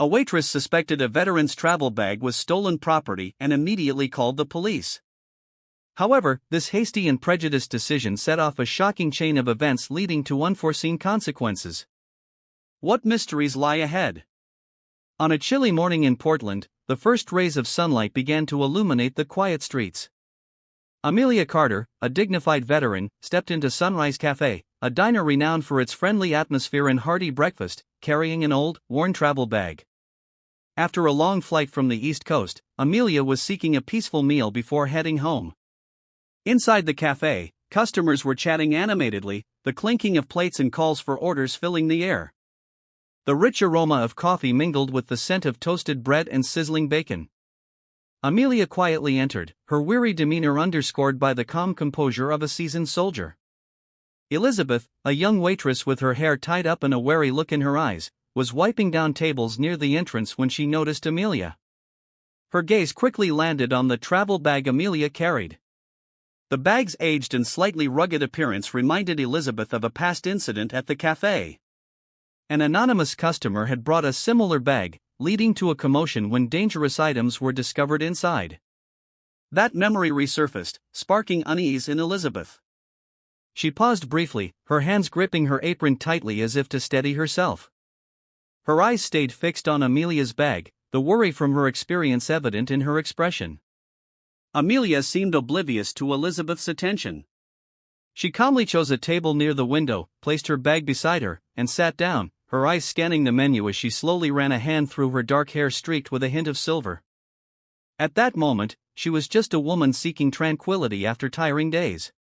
A waitress suspected a veteran's travel bag was stolen property and immediately called the police. However, this hasty and prejudiced decision set off a shocking chain of events leading to unforeseen consequences. What mysteries lie ahead? On a chilly morning in Portland, the first rays of sunlight began to illuminate the quiet streets. Amelia Carter, a dignified veteran, stepped into Sunrise Cafe, a diner renowned for its friendly atmosphere and hearty breakfast, carrying an old, worn travel bag. After a long flight from the East Coast, Amelia was seeking a peaceful meal before heading home. Inside the cafe, customers were chatting animatedly, the clinking of plates and calls for orders filling the air. The rich aroma of coffee mingled with the scent of toasted bread and sizzling bacon. Amelia quietly entered, her weary demeanor underscored by the calm composure of a seasoned soldier. Elizabeth, a young waitress with her hair tied up and a wary look in her eyes, was wiping down tables near the entrance when she noticed Amelia. Her gaze quickly landed on the travel bag Amelia carried. The bag's aged and slightly rugged appearance reminded Elizabeth of a past incident at the cafe. An anonymous customer had brought a similar bag, leading to a commotion when dangerous items were discovered inside. That memory resurfaced, sparking unease in Elizabeth. She paused briefly, her hands gripping her apron tightly as if to steady herself. Her eyes stayed fixed on Amelia's bag, the worry from her experience evident in her expression. Amelia seemed oblivious to Elizabeth's attention. She calmly chose a table near the window, placed her bag beside her, and sat down, her eyes scanning the menu as she slowly ran a hand through her dark hair streaked with a hint of silver. At that moment, she was just a woman seeking tranquility after tiring days.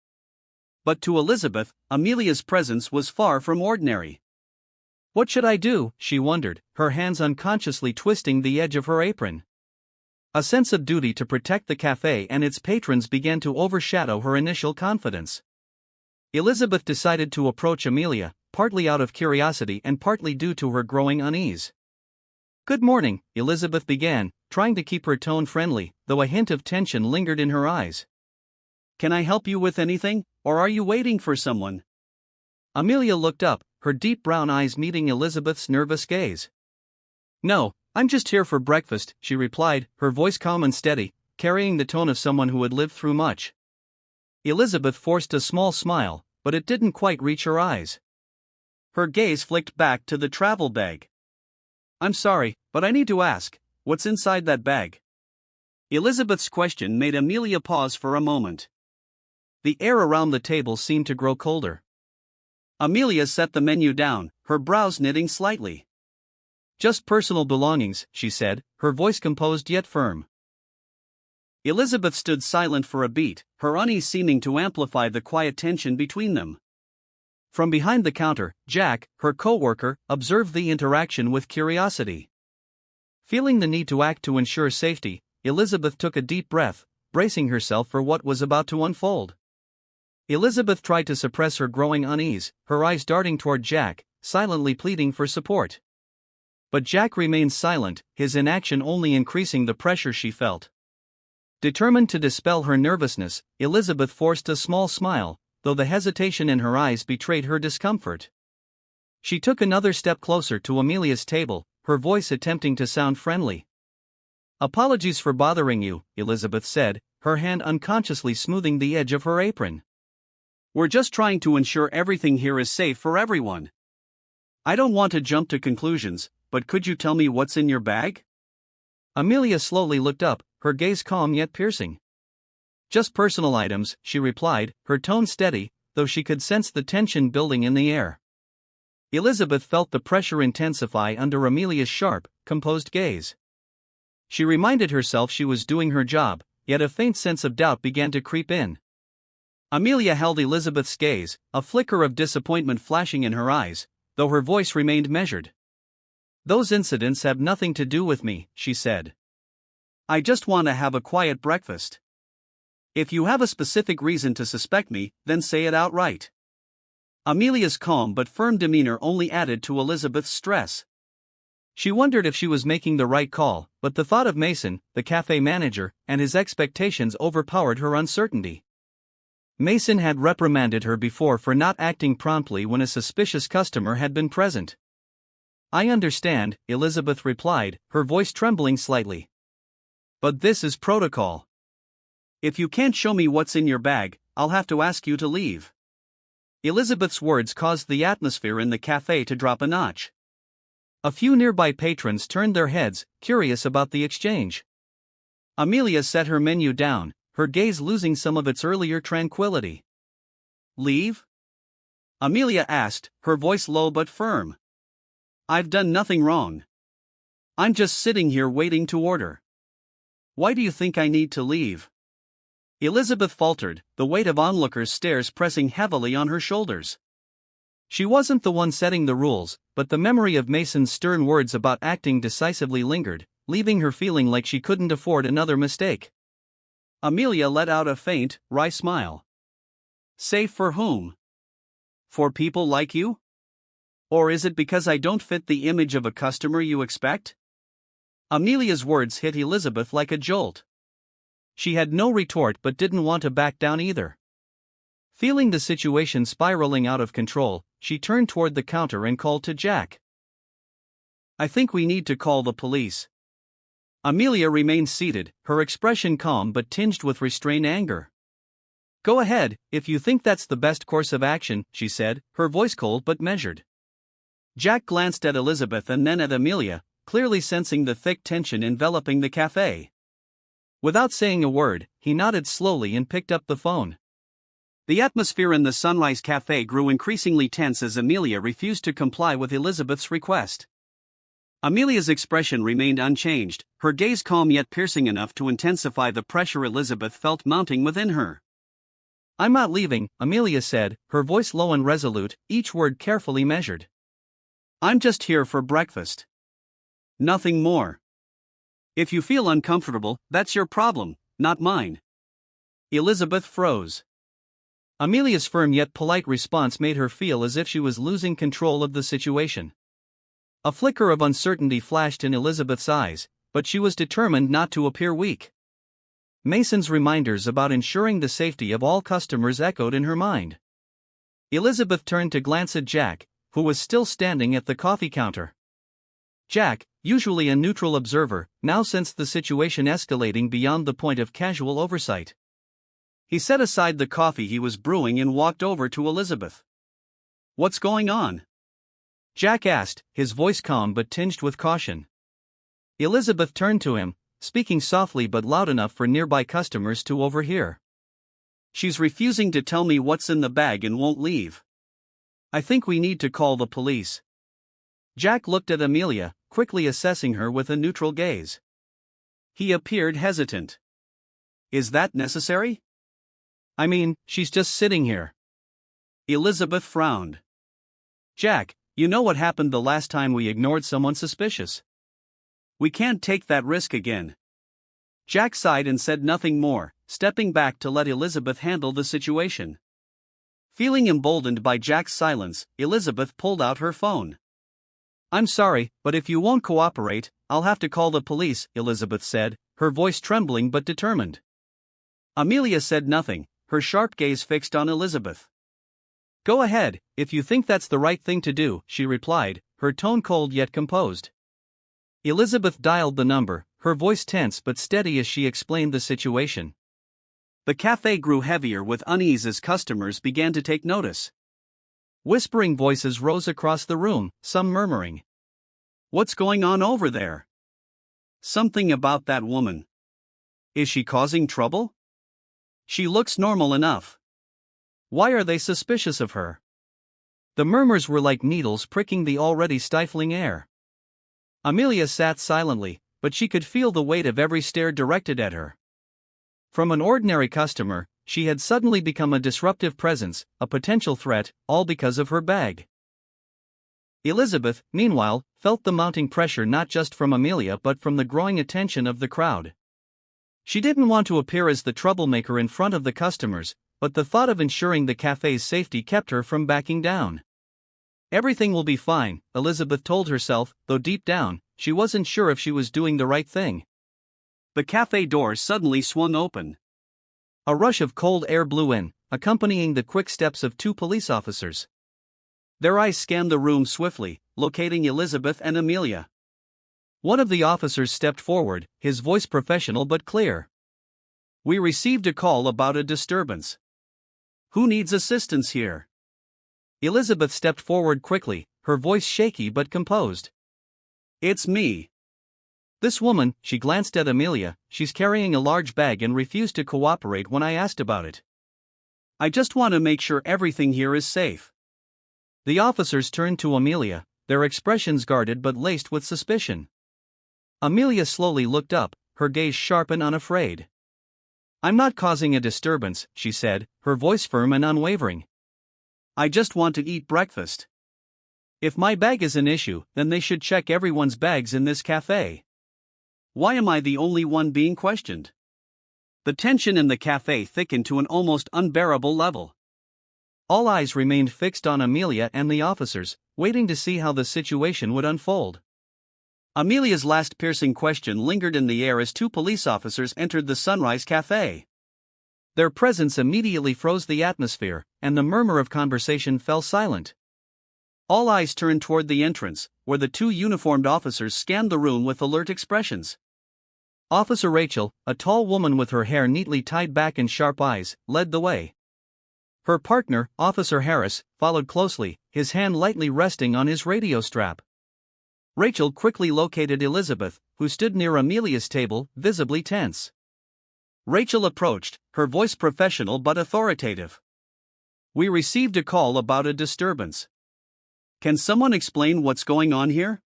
But to Elizabeth, Amelia's presence was far from ordinary. What should I do, she wondered, her hands unconsciously twisting the edge of her apron. A sense of duty to protect the cafe and its patrons began to overshadow her initial confidence. Elizabeth decided to approach Amelia, partly out of curiosity and partly due to her growing unease. "Good morning," Elizabeth began, trying to keep her tone friendly, though a hint of tension lingered in her eyes. "Can I help you with anything, or are you waiting for someone?" Amelia looked up, her deep brown eyes meeting Elizabeth's nervous gaze. "No, I'm just here for breakfast," she replied, her voice calm and steady, carrying the tone of someone who had lived through much. Elizabeth forced a small smile, but it didn't quite reach her eyes. Her gaze flicked back to the travel bag. "I'm sorry, but I need to ask, what's inside that bag?" Elizabeth's question made Amelia pause for a moment. The air around the table seemed to grow colder. Amelia set the menu down, her brows knitting slightly. "Just personal belongings," she said, her voice composed yet firm. Elizabeth stood silent for a beat, her unease seeming to amplify the quiet tension between them. From behind the counter, Jack, her co-worker, observed the interaction with curiosity. Feeling the need to act to ensure safety, Elizabeth took a deep breath, bracing herself for what was about to unfold. Elizabeth tried to suppress her growing unease, her eyes darting toward Jack, silently pleading for support. But Jack remained silent, his inaction only increasing the pressure she felt. Determined to dispel her nervousness, Elizabeth forced a small smile, though the hesitation in her eyes betrayed her discomfort. She took another step closer to Amelia's table, her voice attempting to sound friendly. "Apologies for bothering you," Elizabeth said, her hand unconsciously smoothing the edge of her apron. "We're just trying to ensure everything here is safe for everyone. I don't want to jump to conclusions, but could you tell me what's in your bag?" Amelia slowly looked up, her gaze calm yet piercing. "Just personal items," she replied, her tone steady, though she could sense the tension building in the air. Elizabeth felt the pressure intensify under Amelia's sharp, composed gaze. She reminded herself she was doing her job, yet a faint sense of doubt began to creep in. Amelia held Elizabeth's gaze, a flicker of disappointment flashing in her eyes, though her voice remained measured. "Those incidents have nothing to do with me," she said. "I just want to have a quiet breakfast. If you have a specific reason to suspect me, then say it outright." Amelia's calm but firm demeanor only added to Elizabeth's stress. She wondered if she was making the right call, but the thought of Mason, the cafe manager, and his expectations overpowered her uncertainty. Mason had reprimanded her before for not acting promptly when a suspicious customer had been present. I understand, Elizabeth replied, her voice trembling slightly. But this is protocol. If you can't show me what's in your bag, I'll have to ask you to leave. Elizabeth's words caused the atmosphere in the cafe to drop a notch. A few nearby patrons turned their heads, curious about the exchange. Amelia set her menu down, her gaze losing some of its earlier tranquility. Leave? Amelia asked, her voice low but firm. I've done nothing wrong. I'm just sitting here waiting to order. Why do you think I need to leave? Elizabeth faltered, the weight of onlookers' stares pressing heavily on her shoulders. She wasn't the one setting the rules, but the memory of Mason's stern words about acting decisively lingered, leaving her feeling like she couldn't afford another mistake. Amelia let out a faint, wry smile. Safe for whom? For people like you? Or is it because I don't fit the image of a customer you expect? Amelia's words hit Elizabeth like a jolt. She had no retort but didn't want to back down either. Feeling the situation spiraling out of control, she turned toward the counter and called to Jack. I think we need to call the police. Amelia remained seated, her expression calm but tinged with restrained anger. Go ahead, if you think that's the best course of action, she said, her voice cold but measured. Jack glanced at Elizabeth and then at Amelia, clearly sensing the thick tension enveloping the cafe. Without saying a word, he nodded slowly and picked up the phone. The atmosphere in the Sunrise Cafe grew increasingly tense as Amelia refused to comply with Elizabeth's request. Amelia's expression remained unchanged, her gaze calm yet piercing enough to intensify the pressure Elizabeth felt mounting within her. I'm not leaving, Amelia said, her voice low and resolute, each word carefully measured. I'm just here for breakfast. Nothing more. If you feel uncomfortable, that's your problem, not mine. Elizabeth froze. Amelia's firm yet polite response made her feel as if she was losing control of the situation. A flicker of uncertainty flashed in Elizabeth's eyes, but she was determined not to appear weak. Mason's reminders about ensuring the safety of all customers echoed in her mind. Elizabeth turned to glance at Jack, who was still standing at the coffee counter. Jack, usually a neutral observer, now sensed the situation escalating beyond the point of casual oversight. He set aside the coffee he was brewing and walked over to Elizabeth. What's going on? Jack asked, his voice calm but tinged with caution. Elizabeth turned to him, speaking softly but loud enough for nearby customers to overhear. She's refusing to tell me what's in the bag and won't leave. I think we need to call the police. Jack looked at Amelia, quickly assessing her with a neutral gaze. He appeared hesitant. Is that necessary? I mean, she's just sitting here. Elizabeth frowned. Jack, you know what happened the last time we ignored someone suspicious. We can't take that risk again. Jack sighed and said nothing more, stepping back to let Elizabeth handle the situation. Feeling emboldened by Jack's silence, Elizabeth pulled out her phone. I'm sorry, but if you won't cooperate, I'll have to call the police, Elizabeth said, her voice trembling but determined. Amelia said nothing, her sharp gaze fixed on Elizabeth. Go ahead, if you think that's the right thing to do, she replied, her tone cold yet composed. Elizabeth dialed the number, her voice tense but steady as she explained the situation. The cafe grew heavier with unease as customers began to take notice. Whispering voices rose across the room, some murmuring. What's going on over there? Something about that woman. Is she causing trouble? She looks normal enough. Why are they suspicious of her? The murmurs were like needles pricking the already stifling air. Amelia sat silently, but she could feel the weight of every stare directed at her. From an ordinary customer, she had suddenly become a disruptive presence, a potential threat, all because of her bag. Elizabeth, meanwhile, felt the mounting pressure not just from Amelia but from the growing attention of the crowd. She didn't want to appear as the troublemaker in front of the customers, but the thought of ensuring the cafe's safety kept her from backing down. Everything will be fine, Elizabeth told herself, though deep down, she wasn't sure if she was doing the right thing. The cafe doors suddenly swung open. A rush of cold air blew in, accompanying the quick steps of two police officers. Their eyes scanned the room swiftly, locating Elizabeth and Amelia. One of the officers stepped forward, his voice professional but clear. "We received a call about a disturbance. Who needs assistance here?" Elizabeth stepped forward quickly, her voice shaky but composed. "It's me." "This woman," she glanced at Amelia, "she's carrying a large bag and refused to cooperate when I asked about it. I just want to make sure everything here is safe." The officers turned to Amelia, their expressions guarded but laced with suspicion. Amelia slowly looked up, her gaze sharp and unafraid. "I'm not causing a disturbance," she said, her voice firm and unwavering. "I just want to eat breakfast. If my bag is an issue, then they should check everyone's bags in this cafe. Why am I the only one being questioned?" The tension in the cafe thickened to an almost unbearable level. All eyes remained fixed on Amelia and the officers, waiting to see how the situation would unfold. Amelia's last piercing question lingered in the air as two police officers entered the Sunrise Cafe. Their presence immediately froze the atmosphere, and the murmur of conversation fell silent. All eyes turned toward the entrance, where the two uniformed officers scanned the room with alert expressions. Officer Rachel, a tall woman with her hair neatly tied back and sharp eyes, led the way. Her partner, Officer Harris, followed closely, his hand lightly resting on his radio strap. Rachel quickly located Elizabeth, who stood near Amelia's table, visibly tense. Rachel approached, her voice professional but authoritative. "We received a call about a disturbance. Can someone explain what's going on here?"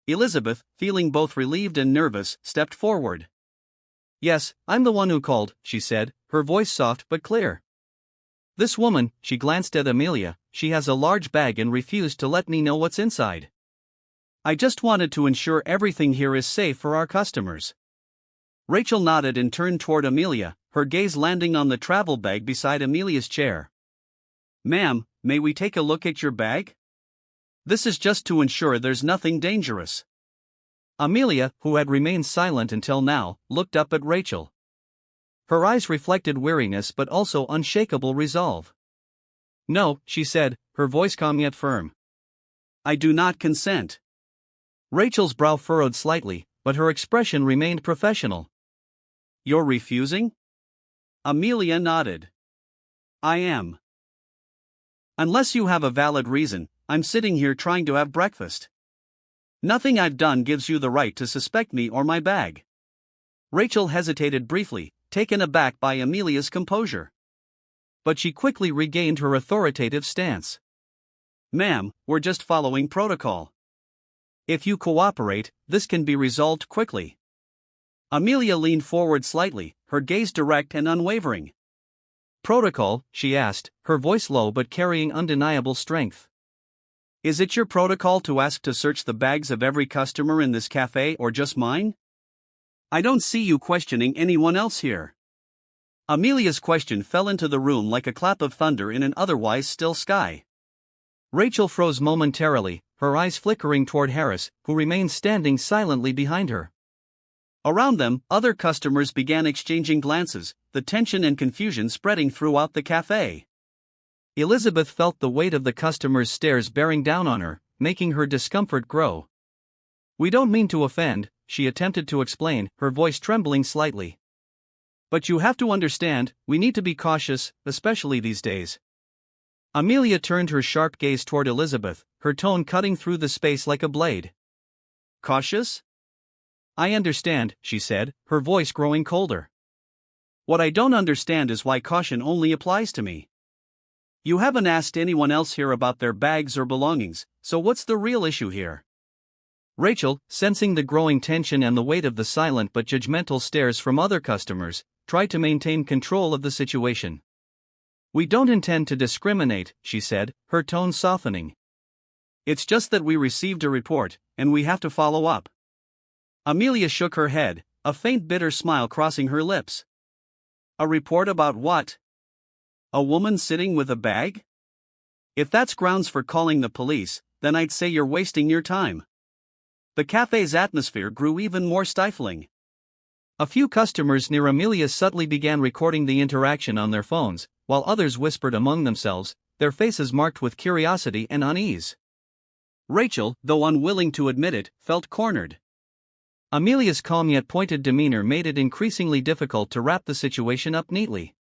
Elizabeth, feeling both relieved and nervous, stepped forward. "Yes, I'm the one who called," she said, her voice soft but clear. "This woman," she glanced at Amelia, "she has a large bag and refused to let me know what's inside. I just wanted to ensure everything here is safe for our customers." Rachel nodded and turned toward Amelia, her gaze landing on the travel bag beside Amelia's chair. "Ma'am, may we take a look at your bag? This is just to ensure there's nothing dangerous." Amelia, who had remained silent until now, looked up at Rachel. Her eyes reflected weariness but also unshakable resolve. "No," she said, her voice calm yet firm. "I do not consent." Rachel's brow furrowed slightly, but her expression remained professional. "You're refusing?" Amelia nodded. "I am. Unless you have a valid reason, I'm sitting here trying to have breakfast. Nothing I've done gives you the right to suspect me or my bag." Rachel hesitated briefly, taken aback by Amelia's composure. But she quickly regained her authoritative stance. "Ma'am, we're just following protocol. If you cooperate, this can be resolved quickly." Amelia leaned forward slightly, her gaze direct and unwavering. "Protocol?" she asked, her voice low but carrying undeniable strength. "Is it your protocol to ask to search the bags of every customer in this cafe or just mine? I don't see you questioning anyone else here." Amelia's question fell into the room like a clap of thunder in an otherwise still sky. Rachel froze momentarily, her eyes flickering toward Harris, who remained standing silently behind her. Around them, other customers began exchanging glances, the tension and confusion spreading throughout the cafe. Elizabeth felt the weight of the customers' stares bearing down on her, making her discomfort grow. "We don't mean to offend," she attempted to explain, her voice trembling slightly. "But you have to understand, we need to be cautious, especially these days." Amelia turned her sharp gaze toward Elizabeth, her tone cutting through the space like a blade. "Cautious?" "I understand," she said, her voice growing colder. "What I don't understand is why caution only applies to me. You haven't asked anyone else here about their bags or belongings, so what's the real issue here?" Rachel, sensing the growing tension and the weight of the silent but judgmental stares from other customers, tried to maintain control of the situation. "We don't intend to discriminate," she said, her tone softening. "It's just that we received a report, and we have to follow up." Amelia shook her head, a faint bitter smile crossing her lips. "A report about what? A woman sitting with a bag? If that's grounds for calling the police, then I'd say you're wasting your time." The cafe's atmosphere grew even more stifling. A few customers near Amelia subtly began recording the interaction on their phones, while others whispered among themselves, their faces marked with curiosity and unease. Rachel, though unwilling to admit it, felt cornered. Amelia's calm yet pointed demeanor made it increasingly difficult to wrap the situation up neatly.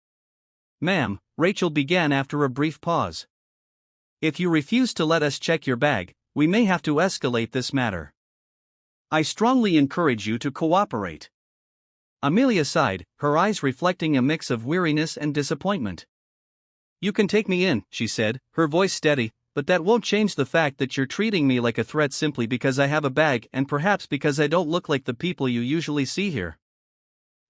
"Ma'am," Rachel began after a brief pause. "If you refuse to let us check your bag, we may have to escalate this matter. I strongly encourage you to cooperate." Amelia sighed, her eyes reflecting a mix of weariness and disappointment. "You can take me in," she said, her voice steady, "but that won't change the fact that you're treating me like a threat simply because I have a bag and perhaps because I don't look like the people you usually see here."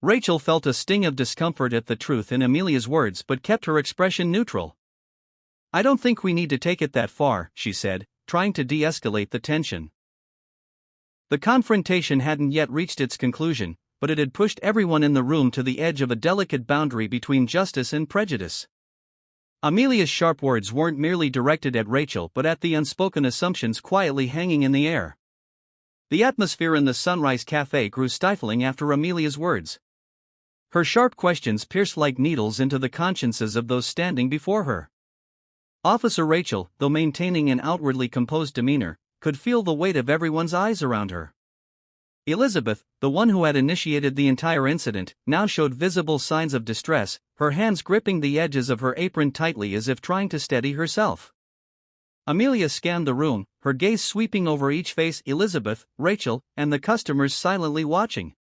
Rachel felt a sting of discomfort at the truth in Amelia's words but kept her expression neutral. "I don't think we need to take it that far," she said, trying to de-escalate the tension. The confrontation hadn't yet reached its conclusion, but it had pushed everyone in the room to the edge of a delicate boundary between justice and prejudice. Amelia's sharp words weren't merely directed at Rachel but at the unspoken assumptions quietly hanging in the air. The atmosphere in the Sunrise Cafe grew stifling after Amelia's words. Her sharp questions pierced like needles into the consciences of those standing before her. Officer Rachel, though maintaining an outwardly composed demeanor, could feel the weight of everyone's eyes around her. Elizabeth, the one who had initiated the entire incident, now showed visible signs of distress, her hands gripping the edges of her apron tightly as if trying to steady herself. Amelia scanned the room, her gaze sweeping over each face: Elizabeth, Rachel, and the customers silently watching.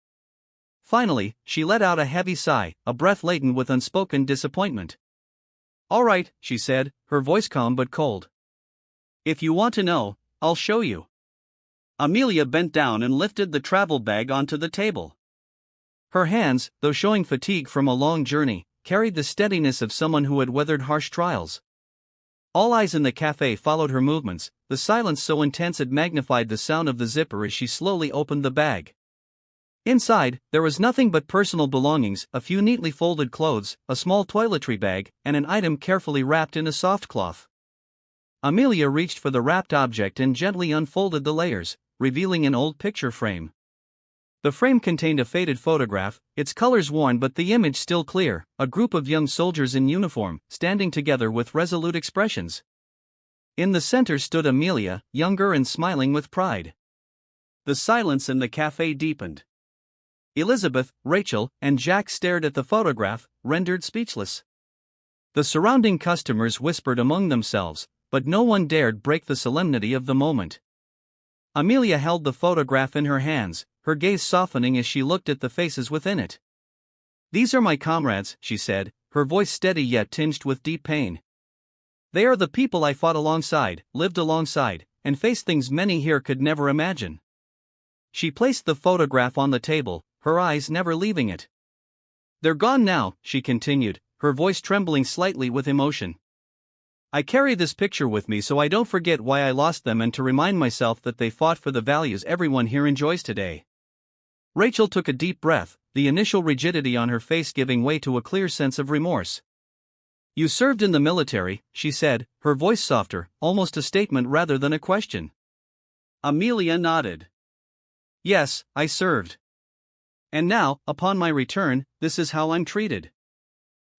Finally, she let out a heavy sigh, a breath laden with unspoken disappointment. "All right," she said, her voice calm but cold. "If you want to know, I'll show you." Amelia bent down and lifted the travel bag onto the table. Her hands, though showing fatigue from a long journey, carried the steadiness of someone who had weathered harsh trials. All eyes in the cafe followed her movements, the silence so intense it magnified the sound of the zipper as she slowly opened the bag. Inside, there was nothing but personal belongings: a few neatly folded clothes, a small toiletry bag, and an item carefully wrapped in a soft cloth. Amelia reached for the wrapped object and gently unfolded the layers, revealing an old picture frame. The frame contained a faded photograph, its colors worn but the image still clear: a group of young soldiers in uniform, standing together with resolute expressions. In the center stood Amelia, younger and smiling with pride. The silence in the cafe deepened. Elizabeth, Rachel, and Jack stared at the photograph, rendered speechless. The surrounding customers whispered among themselves, but no one dared break the solemnity of the moment. Amelia held the photograph in her hands, her gaze softening as she looked at the faces within it. "These are my comrades," she said, her voice steady yet tinged with deep pain. "They are the people I fought alongside, lived alongside, and faced things many here could never imagine." She placed the photograph on the table, her eyes never leaving it. "They're gone now," she continued, her voice trembling slightly with emotion. "I carry this picture with me so I don't forget why I lost them and to remind myself that they fought for the values everyone here enjoys today." Rachel took a deep breath, the initial rigidity on her face giving way to a clear sense of remorse. "You served in the military," she said, her voice softer, almost a statement rather than a question. Amelia nodded. "Yes, I served. And now, upon my return, this is how I'm treated.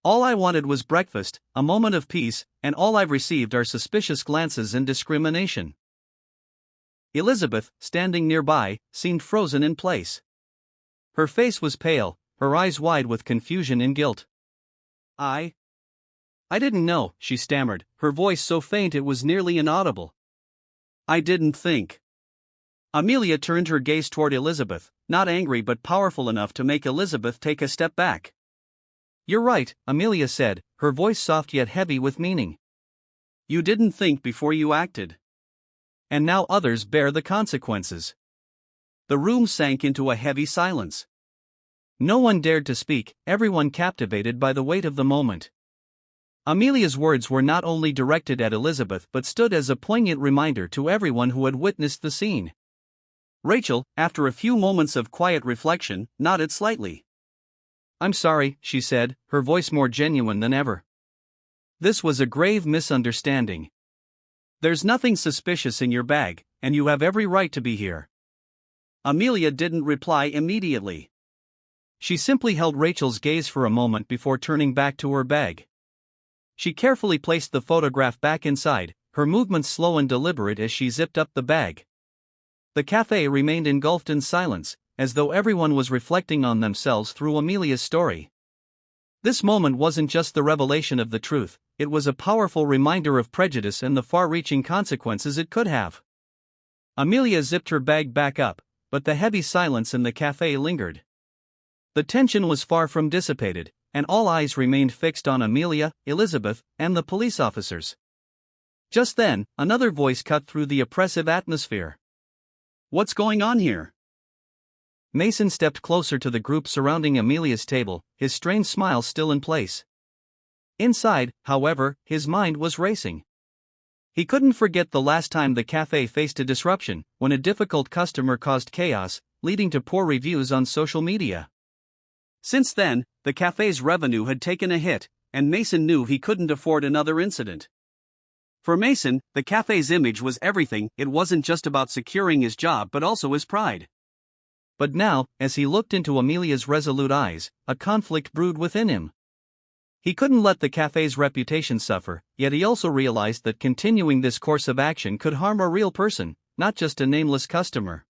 All I wanted was breakfast, a moment of peace, and all I've received are suspicious glances and discrimination." Elizabeth, standing nearby, seemed frozen in place. Her face was pale, her eyes wide with confusion and guilt. I didn't know," she stammered, her voice so faint it was nearly inaudible. "I didn't think." Amelia turned her gaze toward Elizabeth, not angry but powerful enough to make Elizabeth take a step back. "You're right," Amelia said, her voice soft yet heavy with meaning. "You didn't think before you acted. And now others bear the consequences." The room sank into a heavy silence. No one dared to speak, everyone captivated by the weight of the moment. Amelia's words were not only directed at Elizabeth but stood as a poignant reminder to everyone who had witnessed the scene. Rachel, after a few moments of quiet reflection, nodded slightly. "I'm sorry," she said, her voice more genuine than ever. "This was a grave misunderstanding. There's nothing suspicious in your bag, and you have every right to be here." Amelia didn't reply immediately. She simply held Rachel's gaze for a moment before turning back to her bag. She carefully placed the photograph back inside, her movements slow and deliberate as she zipped up the bag. The cafe remained engulfed in silence, as though everyone was reflecting on themselves through Amelia's story. This moment wasn't just the revelation of the truth, it was a powerful reminder of prejudice and the far-reaching consequences it could have. Amelia zipped her bag back up, but the heavy silence in the cafe lingered. The tension was far from dissipated, and all eyes remained fixed on Amelia, Elizabeth, and the police officers. Just then, another voice cut through the oppressive atmosphere. "What's going on here?" Mason stepped closer to the group surrounding Amelia's table, his strained smile still in place. Inside, however, his mind was racing. He couldn't forget the last time the cafe faced a disruption, when a difficult customer caused chaos, leading to poor reviews on social media. Since then, the cafe's revenue had taken a hit, and Mason knew he couldn't afford another incident. For Mason, the cafe's image was everything. It wasn't just about securing his job but also his pride. But now, as he looked into Amelia's resolute eyes, a conflict brewed within him. He couldn't let the cafe's reputation suffer, yet he also realized that continuing this course of action could harm a real person, not just a nameless customer.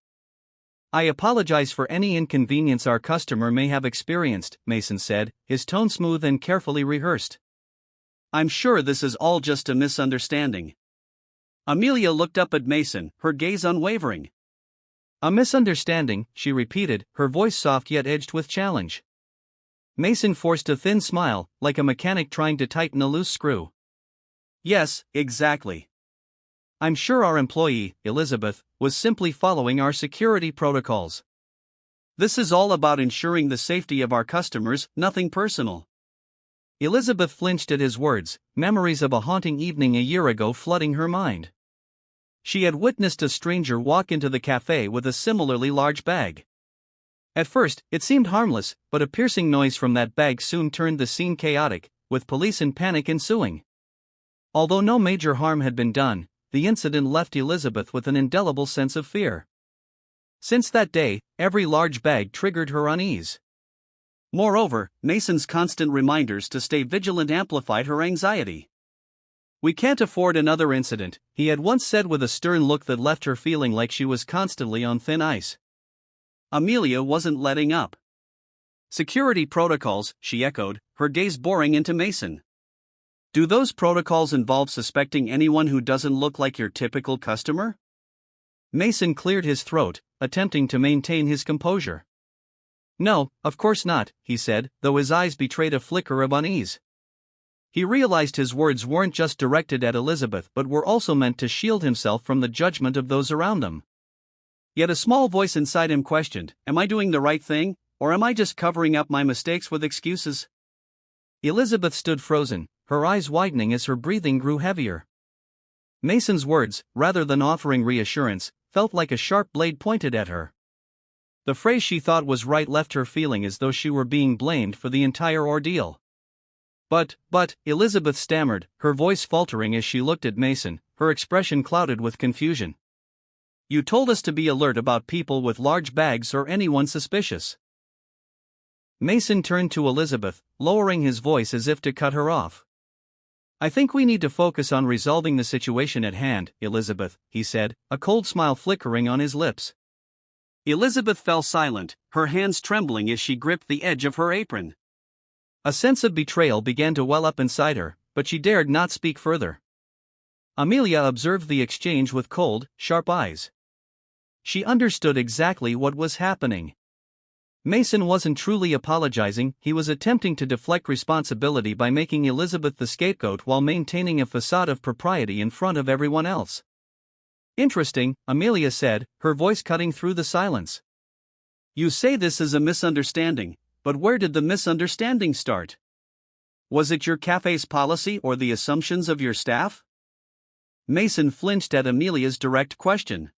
"I apologize for any inconvenience our customer may have experienced," Mason said, his tone smooth and carefully rehearsed. "I'm sure this is all just a misunderstanding." Amelia looked up at Mason, her gaze unwavering. "A misunderstanding," she repeated, her voice soft yet edged with challenge. Mason forced a thin smile, like a mechanic trying to tighten a loose screw. "Yes, exactly. I'm sure our employee, Elizabeth, was simply following our security protocols. This is all about ensuring the safety of our customers, nothing personal." Elizabeth flinched at his words, memories of a haunting evening a year ago flooding her mind. She had witnessed a stranger walk into the cafe with a similarly large bag. At first, it seemed harmless, but a piercing noise from that bag soon turned the scene chaotic, with police in panic ensuing. Although no major harm had been done, the incident left Elizabeth with an indelible sense of fear. Since that day, every large bag triggered her unease. Moreover, Mason's constant reminders to stay vigilant amplified her anxiety. "We can't afford another incident," he had once said with a stern look that left her feeling like she was constantly on thin ice. Amelia wasn't letting up. "Security protocols," she echoed, her gaze boring into Mason. "Do those protocols involve suspecting anyone who doesn't look like your typical customer?" Mason cleared his throat, attempting to maintain his composure. "No, of course not," he said, though his eyes betrayed a flicker of unease. He realized his words weren't just directed at Elizabeth but were also meant to shield himself from the judgment of those around him. Yet a small voice inside him questioned, "Am I doing the right thing, or am I just covering up my mistakes with excuses?" Elizabeth stood frozen, her eyes widening as her breathing grew heavier. Mason's words, rather than offering reassurance, felt like a sharp blade pointed at her. The phrase she thought was right left her feeling as though she were being blamed for the entire ordeal. But, Elizabeth stammered, her voice faltering as she looked at Mason, her expression clouded with confusion. "You told us to be alert about people with large bags or anyone suspicious." Mason turned to Elizabeth, lowering his voice as if to cut her off. "I think we need to focus on resolving the situation at hand, Elizabeth," he said, a cold smile flickering on his lips. Elizabeth fell silent, her hands trembling as she gripped the edge of her apron. A sense of betrayal began to well up inside her, but she dared not speak further. Amelia observed the exchange with cold, sharp eyes. She understood exactly what was happening. Mason wasn't truly apologizing, he was attempting to deflect responsibility by making Elizabeth the scapegoat while maintaining a facade of propriety in front of everyone else. "Interesting," Amelia said, her voice cutting through the silence. "You say this is a misunderstanding. But where did the misunderstanding start? Was it your cafe's policy or the assumptions of your staff?" Mason flinched at Amelia's direct question.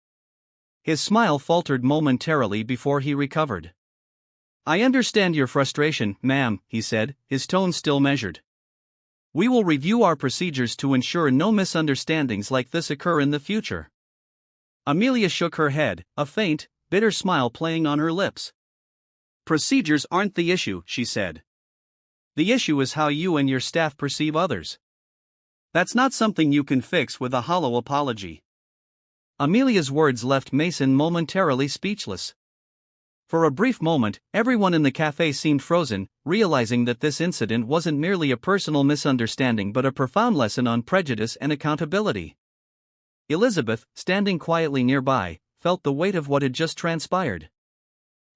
His smile faltered momentarily before he recovered. "I understand your frustration, ma'am," he said, his tone still measured. "We will review our procedures to ensure no misunderstandings like this occur in the future." Amelia shook her head, a faint, bitter smile playing on her lips. "Procedures aren't the issue," she said. "The issue is how you and your staff perceive others." That's not something you can fix with a hollow apology. Amelia's words left Mason momentarily speechless. For a brief moment, everyone in the cafe seemed frozen, realizing that this incident wasn't merely a personal misunderstanding but a profound lesson on prejudice and accountability. Elizabeth, standing quietly nearby, felt the weight of what had just transpired.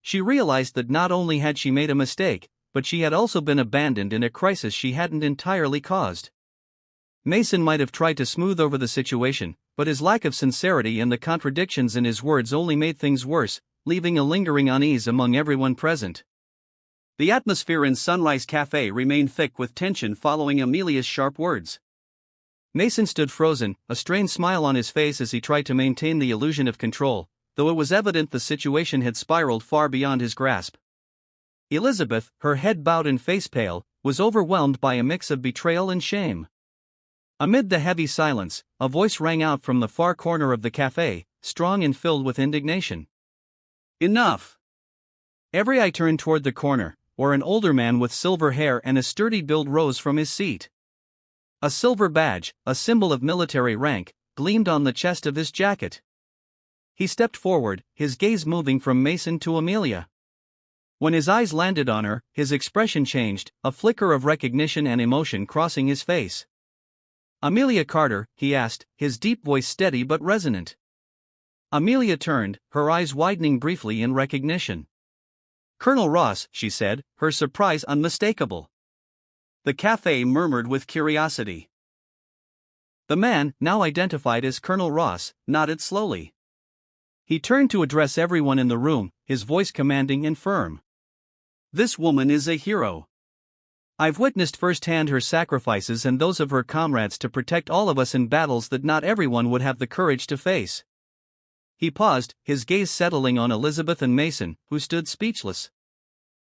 She realized that not only had she made a mistake, but she had also been abandoned in a crisis she hadn't entirely caused. Mason might have tried to smooth over the situation, but his lack of sincerity and the contradictions in his words only made things worse, leaving a lingering unease among everyone present. The atmosphere in Sunrise Cafe remained thick with tension following Amelia's sharp words. Mason stood frozen, a strained smile on his face as he tried to maintain the illusion of control, though it was evident the situation had spiraled far beyond his grasp. Elizabeth, her head bowed and face pale, was overwhelmed by a mix of betrayal and shame. Amid the heavy silence, a voice rang out from the far corner of the cafe, strong and filled with indignation. Enough! Every eye turned toward the corner, where an older man with silver hair and a sturdy build rose from his seat. A silver badge, a symbol of military rank, gleamed on the chest of his jacket. He stepped forward, his gaze moving from Mason to Amelia. When his eyes landed on her, his expression changed, a flicker of recognition and emotion crossing his face. "Amelia Carter?" he asked, his deep voice steady but resonant. Amelia turned, her eyes widening briefly in recognition. "Colonel Ross," she said, her surprise unmistakable. The cafe murmured with curiosity. The man, now identified as Colonel Ross, nodded slowly. He turned to address everyone in the room, his voice commanding and firm. "This woman is a hero. I've witnessed firsthand her sacrifices and those of her comrades to protect all of us in battles that not everyone would have the courage to face." He paused, his gaze settling on Elizabeth and Mason, who stood speechless.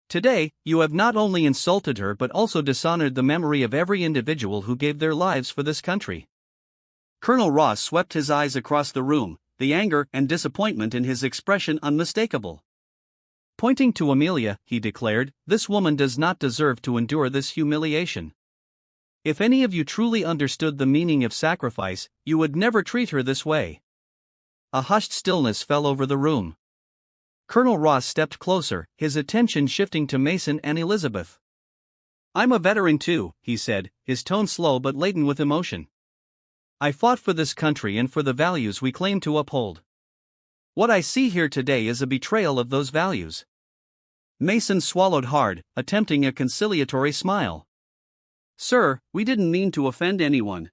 "Today, you have not only insulted her but also dishonored the memory of every individual who gave their lives for this country." Colonel Ross swept his eyes across the room, the anger and disappointment in his expression unmistakable. Pointing to Amelia, he declared, "This woman does not deserve to endure this humiliation. If any of you truly understood the meaning of sacrifice, you would never treat her this way." A hushed stillness fell over the room. Colonel Ross stepped closer, his attention shifting to Mason and Elizabeth. "I'm a veteran too," he said, his tone slow but laden with emotion. "I fought for this country and for the values we claim to uphold. What I see here today is a betrayal of those values." Mason swallowed hard, attempting a conciliatory smile. "Sir, we didn't mean to offend anyone.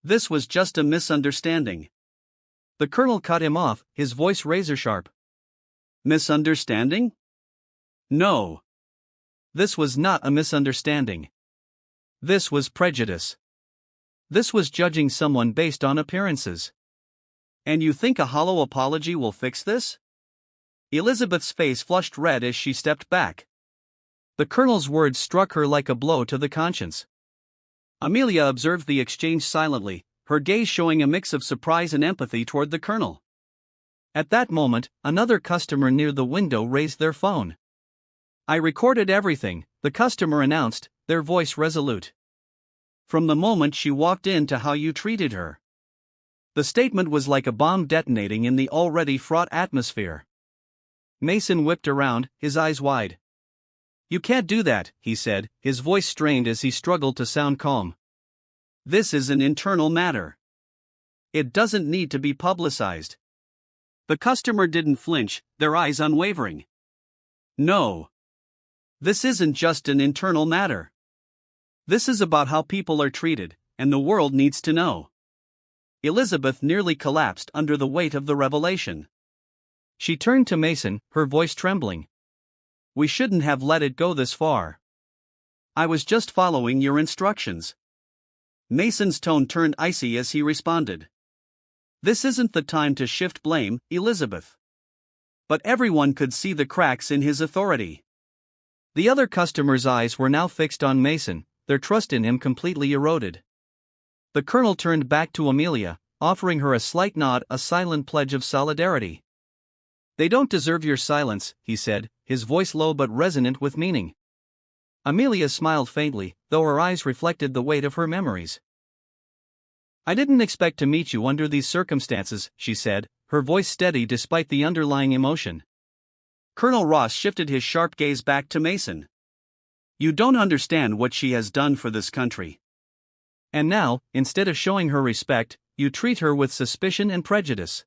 This was just a misunderstanding." The colonel cut him off, his voice razor-sharp. "Misunderstanding? No. This was not a misunderstanding. This was prejudice. This was judging someone based on appearances. And you think a hollow apology will fix this?" Elizabeth's face flushed red as she stepped back. The colonel's words struck her like a blow to the conscience. Amelia observed the exchange silently, her gaze showing a mix of surprise and empathy toward the colonel. At that moment, another customer near the window raised their phone. "I recorded everything," the customer announced, their voice resolute. "From the moment she walked in to how you treated her." The statement was like a bomb detonating in the already fraught atmosphere. Mason whipped around, his eyes wide. "You can't do that," he said, his voice strained as he struggled to sound calm. "This is an internal matter. It doesn't need to be publicized." The customer didn't flinch, their eyes unwavering. "No. This isn't just an internal matter. This is about how people are treated, and the world needs to know." Elizabeth nearly collapsed under the weight of the revelation. She turned to Mason, her voice trembling. "We shouldn't have let it go this far. I was just following your instructions." Mason's tone turned icy as he responded. "This isn't the time to shift blame, Elizabeth." But everyone could see the cracks in his authority. The other customers' eyes were now fixed on Mason, their trust in him completely eroded. The colonel turned back to Amelia, offering her a slight nod, a silent pledge of solidarity. "They don't deserve your silence," he said, his voice low but resonant with meaning. Amelia smiled faintly, though her eyes reflected the weight of her memories. "I didn't expect to meet you under these circumstances," she said, her voice steady despite the underlying emotion. Colonel Ross shifted his sharp gaze back to Mason. "You don't understand what she has done for this country. And now, instead of showing her respect, you treat her with suspicion and prejudice."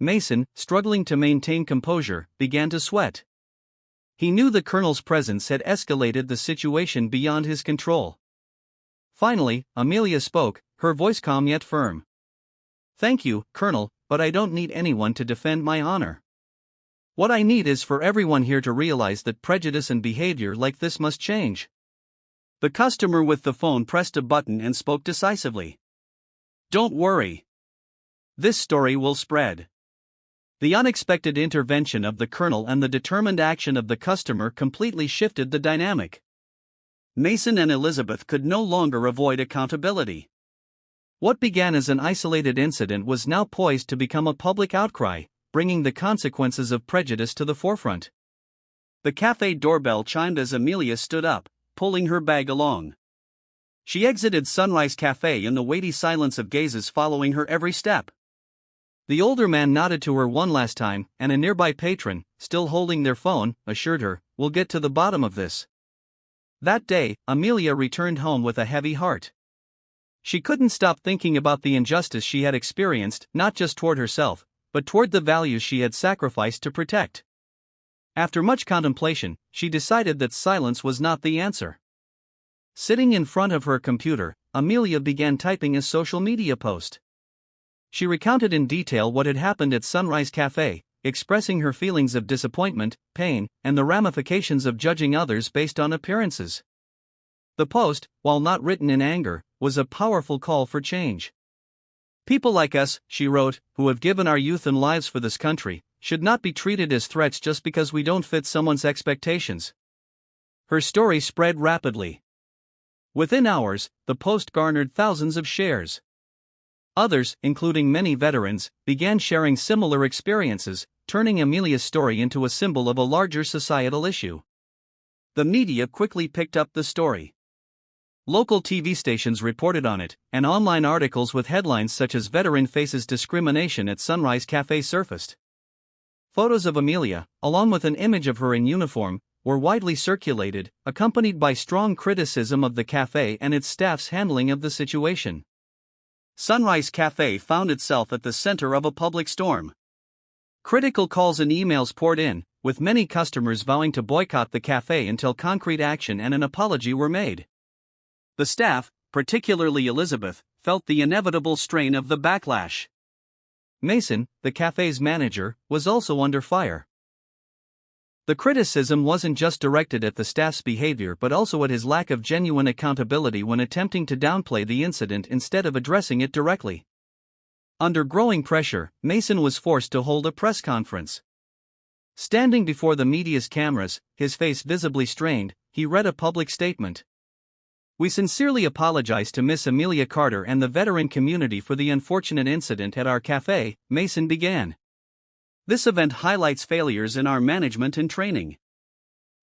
Mason, struggling to maintain composure, began to sweat. He knew the colonel's presence had escalated the situation beyond his control. Finally, Amelia spoke, her voice calm yet firm. "Thank you, Colonel, but I don't need anyone to defend my honor. What I need is for everyone here to realize that prejudice and behavior like this must change." The customer with the phone pressed a button and spoke decisively. "Don't worry. This story will spread." The unexpected intervention of the colonel and the determined action of the customer completely shifted the dynamic. Mason and Elizabeth could no longer avoid accountability. What began as an isolated incident was now poised to become a public outcry, bringing the consequences of prejudice to the forefront. The cafe doorbell chimed as Amelia stood up, pulling her bag along. She exited Sunrise Cafe in the weighty silence of gazes following her every step. The older man nodded to her one last time, and a nearby patron, still holding their phone, assured her, "We'll get to the bottom of this." That day, Amelia returned home with a heavy heart. She couldn't stop thinking about the injustice she had experienced, not just toward herself, but toward the values she had sacrificed to protect. After much contemplation, she decided that silence was not the answer. Sitting in front of her computer, Amelia began typing a social media post. She recounted in detail what had happened at Sunrise Cafe, expressing her feelings of disappointment, pain, and the ramifications of judging others based on appearances. The post, while not written in anger, was a powerful call for change. "People like us," she wrote, "who have given our youth and lives for this country, should not be treated as threats just because we don't fit someone's expectations." Her story spread rapidly. Within hours, the post garnered thousands of shares. Others, including many veterans, began sharing similar experiences, turning Amelia's story into a symbol of a larger societal issue. The media quickly picked up the story. Local TV stations reported on it, and online articles with headlines such as "Veteran Faces Discrimination at Sunrise Cafe" surfaced. Photos of Amelia, along with an image of her in uniform, were widely circulated, accompanied by strong criticism of the cafe and its staff's handling of the situation. Sunrise Cafe found itself at the center of a public storm. Critical calls and emails poured in, with many customers vowing to boycott the cafe until concrete action and an apology were made. The staff, particularly Elizabeth, felt the inevitable strain of the backlash. Mason, the cafe's manager, was also under fire. The criticism wasn't just directed at the staff's behavior but also at his lack of genuine accountability when attempting to downplay the incident instead of addressing it directly. Under growing pressure, Mason was forced to hold a press conference. Standing before the media's cameras, his face visibly strained, he read a public statement. "We sincerely apologize to Miss Amelia Carter and the veteran community for the unfortunate incident at our cafe," Mason began. "This event highlights failures in our management and training.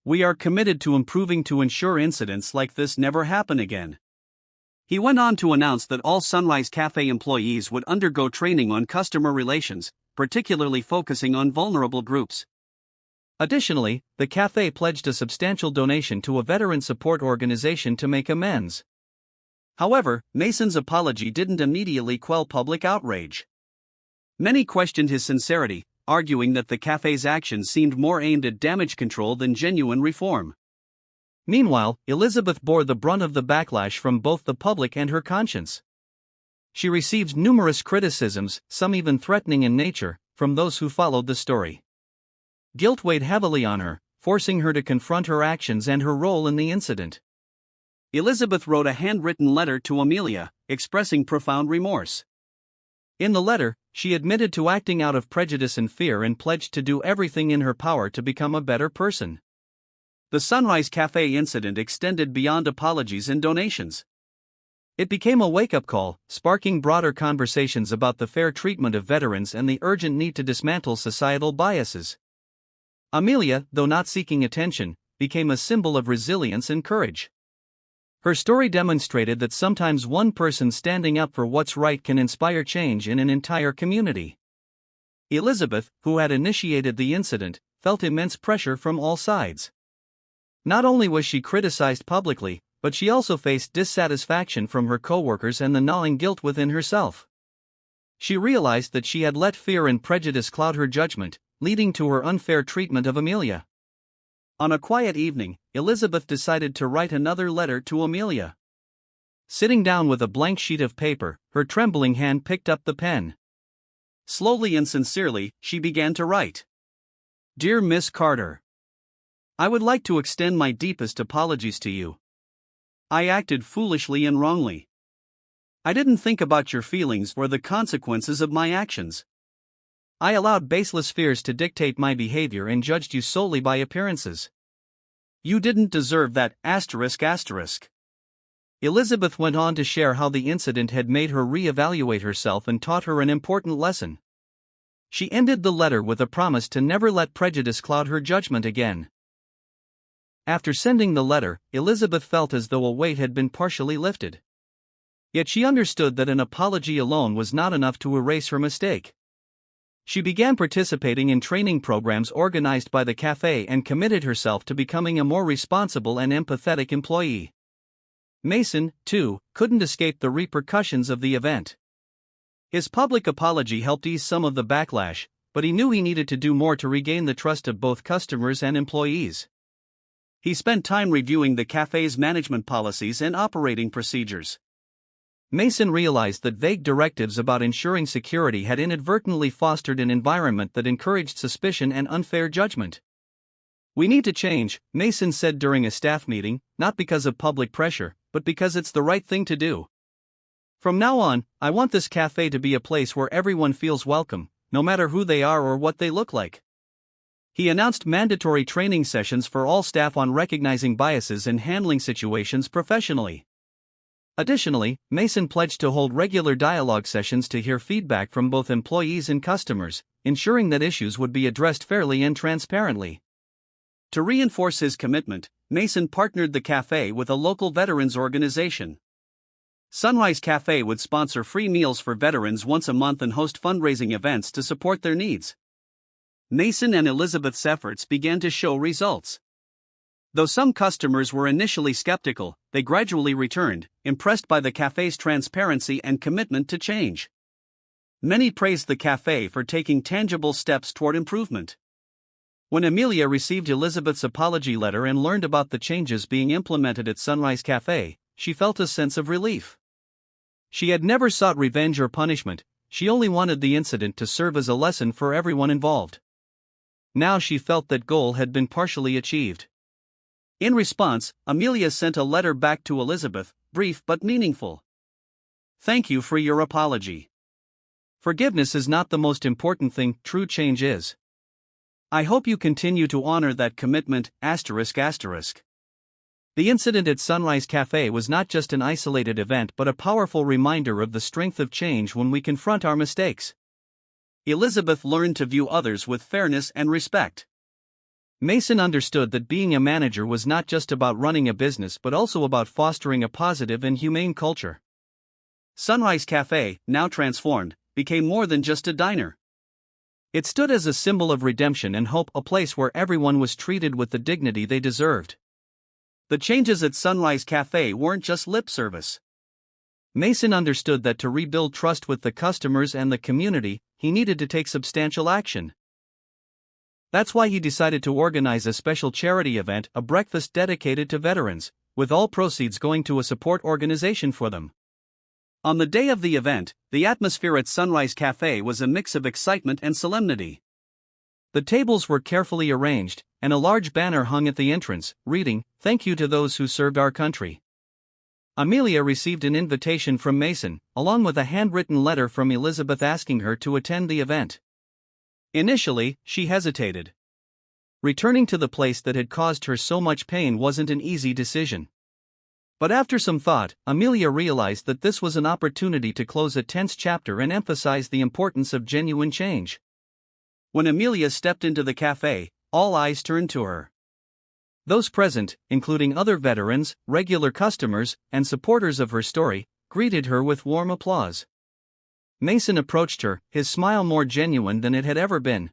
We are committed to improving to ensure incidents like this never happen again." He went on to announce that all Sunrise Cafe employees would undergo training on customer relations, particularly focusing on vulnerable groups. Additionally, the cafe pledged a substantial donation to a veteran support organization to make amends. However, Mason's apology didn't immediately quell public outrage. Many questioned his sincerity, arguing that the cafe's actions seemed more aimed at damage control than genuine reform. Meanwhile, Elizabeth bore the brunt of the backlash from both the public and her conscience. She received numerous criticisms, some even threatening in nature, from those who followed the story. Guilt weighed heavily on her, forcing her to confront her actions and her role in the incident. Elizabeth wrote a handwritten letter to Amelia, expressing profound remorse. In the letter, she admitted to acting out of prejudice and fear and pledged to do everything in her power to become a better person. The Sunrise Cafe incident extended beyond apologies and donations. It became a wake-up call, sparking broader conversations about the fair treatment of veterans and the urgent need to dismantle societal biases. Amelia, though not seeking attention, became a symbol of resilience and courage. Her story demonstrated that sometimes one person standing up for what's right can inspire change in an entire community. Elizabeth, who had initiated the incident, felt immense pressure from all sides. Not only was she criticized publicly, but she also faced dissatisfaction from her coworkers and the gnawing guilt within herself. She realized that she had let fear and prejudice cloud her judgment, leading to her unfair treatment of Amelia. On a quiet evening, Elizabeth decided to write another letter to Amelia. Sitting down with a blank sheet of paper, her trembling hand picked up the pen. Slowly and sincerely, she began to write. Dear Miss Carter, I would like to extend my deepest apologies to you. I acted foolishly and wrongly. I didn't think about your feelings or the consequences of my actions. I allowed baseless fears to dictate my behavior and judged you solely by appearances. You didn't deserve that, ***. Elizabeth went on to share how the incident had made her re-evaluate herself and taught her an important lesson. She ended the letter with a promise to never let prejudice cloud her judgment again. After sending the letter, Elizabeth felt as though a weight had been partially lifted. Yet she understood that an apology alone was not enough to erase her mistake. She began participating in training programs organized by the cafe and committed herself to becoming a more responsible and empathetic employee. Mason, too, couldn't escape the repercussions of the event. His public apology helped ease some of the backlash, but he knew he needed to do more to regain the trust of both customers and employees. He spent time reviewing the cafe's management policies and operating procedures. Mason realized that vague directives about ensuring security had inadvertently fostered an environment that encouraged suspicion and unfair judgment. We need to change, Mason said during a staff meeting, not because of public pressure, but because it's the right thing to do. From now on, I want this cafe to be a place where everyone feels welcome, no matter who they are or what they look like. He announced mandatory training sessions for all staff on recognizing biases and handling situations professionally. Additionally, Mason pledged to hold regular dialogue sessions to hear feedback from both employees and customers, ensuring that issues would be addressed fairly and transparently. To reinforce his commitment, Mason partnered the cafe with a local veterans organization. Sunrise Cafe would sponsor free meals for veterans once a month and host fundraising events to support their needs. Mason and Elizabeth's efforts began to show results. Though some customers were initially skeptical, they gradually returned, impressed by the cafe's transparency and commitment to change. Many praised the cafe for taking tangible steps toward improvement. When Amelia received Elizabeth's apology letter and learned about the changes being implemented at Sunrise Cafe, she felt a sense of relief. She had never sought revenge or punishment, she only wanted the incident to serve as a lesson for everyone involved. Now she felt that goal had been partially achieved. In response, Amelia sent a letter back to Elizabeth, brief but meaningful. Thank you for your apology. Forgiveness is not the most important thing, true change is. I hope you continue to honor that commitment, ***. The incident at Sunrise Cafe was not just an isolated event but a powerful reminder of the strength of change when we confront our mistakes. Elizabeth learned to view others with fairness and respect. Mason understood that being a manager was not just about running a business but also about fostering a positive and humane culture. Sunrise Cafe, now transformed, became more than just a diner. It stood as a symbol of redemption and hope, a place where everyone was treated with the dignity they deserved. The changes at Sunrise Cafe weren't just lip service. Mason understood that to rebuild trust with the customers and the community, he needed to take substantial action. That's why he decided to organize a special charity event, a breakfast dedicated to veterans, with all proceeds going to a support organization for them. On the day of the event, the atmosphere at Sunrise Cafe was a mix of excitement and solemnity. The tables were carefully arranged, and a large banner hung at the entrance, reading, "Thank you to those who served our country." Amelia received an invitation from Mason, along with a handwritten letter from Elizabeth asking her to attend the event. Initially, she hesitated. Returning to the place that had caused her so much pain wasn't an easy decision. But after some thought, Amelia realized that this was an opportunity to close a tense chapter and emphasize the importance of genuine change. When Amelia stepped into the cafe, all eyes turned to her. Those present, including other veterans, regular customers, and supporters of her story, greeted her with warm applause. Mason approached her, his smile more genuine than it had ever been.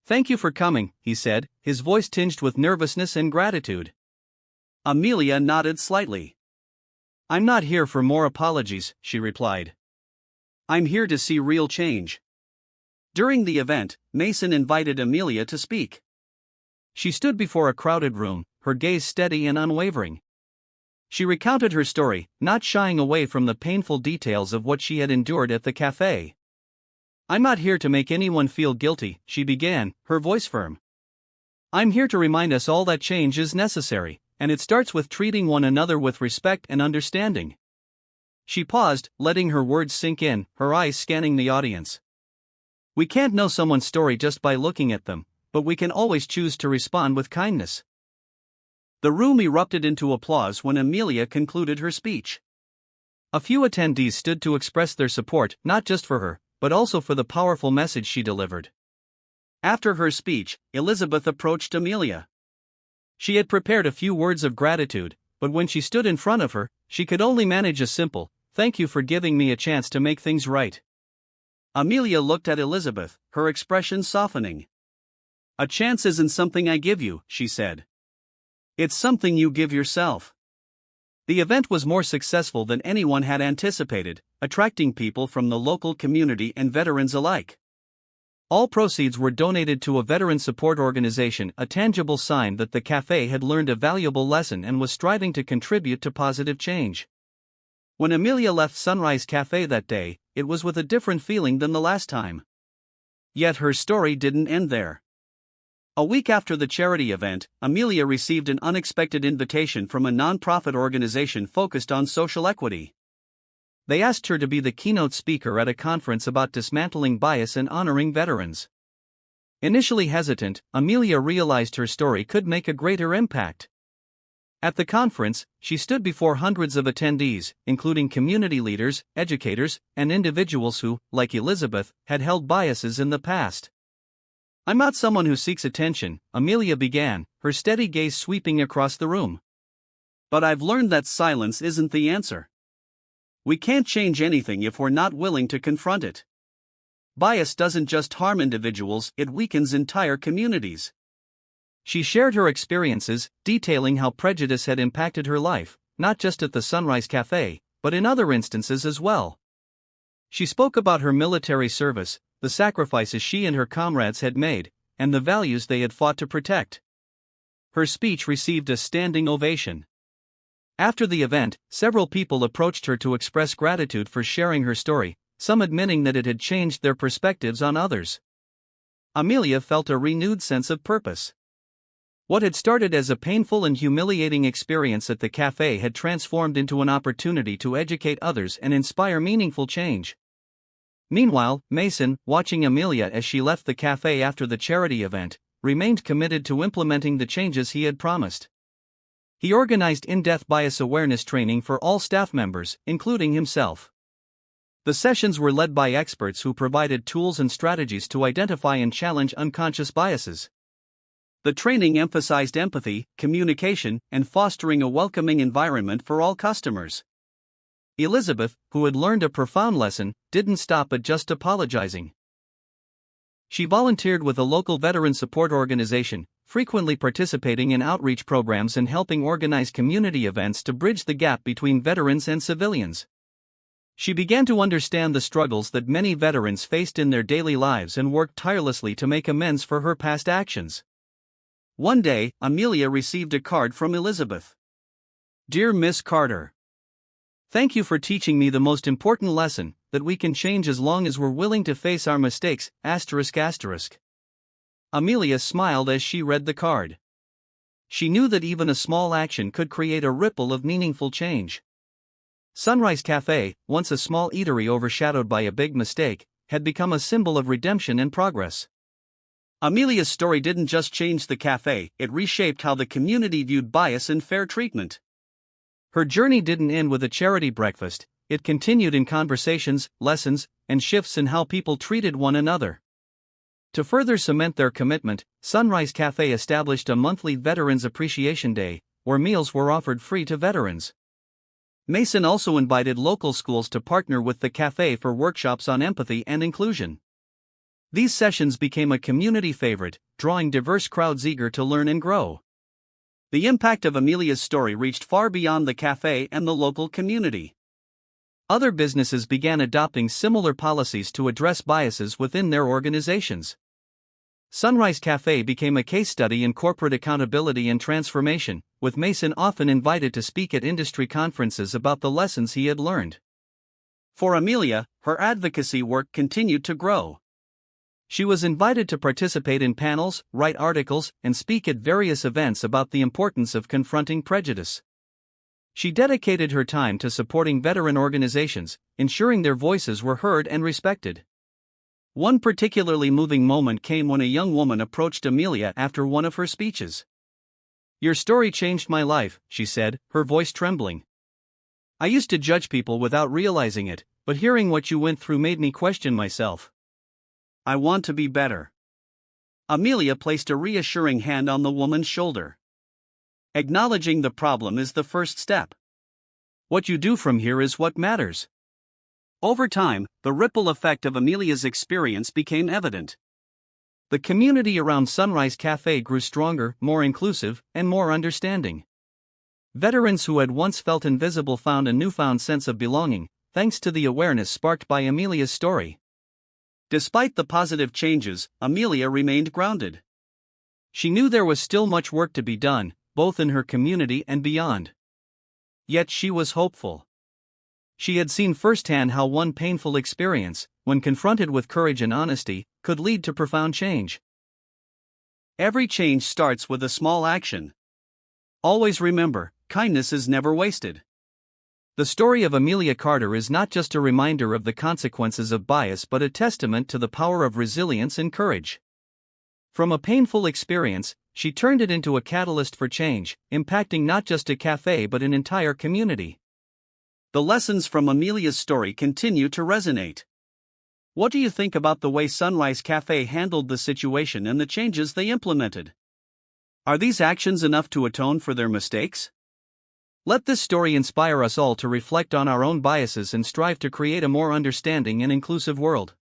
"Thank you for coming," he said, his voice tinged with nervousness and gratitude. Amelia nodded slightly. "I'm not here for more apologies," she replied. "I'm here to see real change." During the event, Mason invited Amelia to speak. She stood before a crowded room, her gaze steady and unwavering. She recounted her story, not shying away from the painful details of what she had endured at the cafe. "I'm not here to make anyone feel guilty," she began, her voice firm. "I'm here to remind us all that change is necessary, and it starts with treating one another with respect and understanding." She paused, letting her words sink in, her eyes scanning the audience. "We can't know someone's story just by looking at them, but we can always choose to respond with kindness." The room erupted into applause when Amelia concluded her speech. A few attendees stood to express their support, not just for her, but also for the powerful message she delivered. After her speech, Elizabeth approached Amelia. She had prepared a few words of gratitude, but when she stood in front of her, she could only manage a simple, "Thank you for giving me a chance to make things right." Amelia looked at Elizabeth, her expression softening. "A chance isn't something I give you," she said. "It's something you give yourself." The event was more successful than anyone had anticipated, attracting people from the local community and veterans alike. All proceeds were donated to a veteran support organization, a tangible sign that the cafe had learned a valuable lesson and was striving to contribute to positive change. When Amelia left Sunrise Cafe that day, it was with a different feeling than the last time. Yet her story didn't end there. A week after the charity event, Amelia received an unexpected invitation from a nonprofit organization focused on social equity. They asked her to be the keynote speaker at a conference about dismantling bias and honoring veterans. Initially hesitant, Amelia realized her story could make a greater impact. At the conference, she stood before hundreds of attendees, including community leaders, educators, and individuals who, like Elizabeth, had held biases in the past. "I'm not someone who seeks attention," Amelia began, her steady gaze sweeping across the room. "But I've learned that silence isn't the answer. We can't change anything if we're not willing to confront it. Bias doesn't just harm individuals, it weakens entire communities." She shared her experiences, detailing how prejudice had impacted her life, not just at the Sunrise Cafe, but in other instances as well. She spoke about her military service, the sacrifices she and her comrades had made, and the values they had fought to protect. Her speech received a standing ovation. After the event, several people approached her to express gratitude for sharing her story, some admitting that it had changed their perspectives on others. Amelia felt a renewed sense of purpose. What had started as a painful and humiliating experience at the cafe had transformed into an opportunity to educate others and inspire meaningful change. Meanwhile, Mason, watching Amelia as she left the cafe after the charity event, remained committed to implementing the changes he had promised. He organized in-depth bias awareness training for all staff members, including himself. The sessions were led by experts who provided tools and strategies to identify and challenge unconscious biases. The training emphasized empathy, communication, and fostering a welcoming environment for all customers. Elizabeth, who had learned a profound lesson, didn't stop at just apologizing. She volunteered with a local veteran support organization, frequently participating in outreach programs and helping organize community events to bridge the gap between veterans and civilians. She began to understand the struggles that many veterans faced in their daily lives and worked tirelessly to make amends for her past actions. One day, Amelia received a card from Elizabeth. "Dear Miss Carter, thank you for teaching me the most important lesson, that we can change as long as we're willing to face our mistakes, ***. Amelia smiled as she read the card. She knew that even a small action could create a ripple of meaningful change. Sunrise Cafe, once a small eatery overshadowed by a big mistake, had become a symbol of redemption and progress. Amelia's story didn't just change the cafe, it reshaped how the community viewed bias and fair treatment. Her journey didn't end with a charity breakfast, it continued in conversations, lessons, and shifts in how people treated one another. To further cement their commitment, Sunrise Cafe established a monthly Veterans Appreciation Day, where meals were offered free to veterans. Mason also invited local schools to partner with the cafe for workshops on empathy and inclusion. These sessions became a community favorite, drawing diverse crowds eager to learn and grow. The impact of Amelia's story reached far beyond the cafe and the local community. Other businesses began adopting similar policies to address biases within their organizations. Sunrise Cafe became a case study in corporate accountability and transformation, with Mason often invited to speak at industry conferences about the lessons he had learned. For Amelia, her advocacy work continued to grow. She was invited to participate in panels, write articles, and speak at various events about the importance of confronting prejudice. She dedicated her time to supporting veteran organizations, ensuring their voices were heard and respected. One particularly moving moment came when a young woman approached Amelia after one of her speeches. "Your story changed my life," she said, her voice trembling. "I used to judge people without realizing it, but hearing what you went through made me question myself. I want to be better." Amelia placed a reassuring hand on the woman's shoulder. Acknowledging the problem is the first step. What you do from here is what matters. Over time, the ripple effect of Amelia's experience became evident. The community around Sunrise Cafe grew stronger, more inclusive, and more understanding. Veterans who had once felt invisible found a newfound sense of belonging, thanks to the awareness sparked by Amelia's story. Despite the positive changes, Amelia remained grounded. She knew there was still much work to be done, both in her community and beyond. Yet she was hopeful. She had seen firsthand how one painful experience, when confronted with courage and honesty, could lead to profound change. Every change starts with a small action. Always remember, kindness is never wasted. The story of Amelia Carter is not just a reminder of the consequences of bias but a testament to the power of resilience and courage. From a painful experience, she turned it into a catalyst for change, impacting not just a cafe but an entire community. The lessons from Amelia's story continue to resonate. What do you think about the way Sunrise Cafe handled the situation and the changes they implemented? Are these actions enough to atone for their mistakes? Let this story inspire us all to reflect on our own biases and strive to create a more understanding and inclusive world.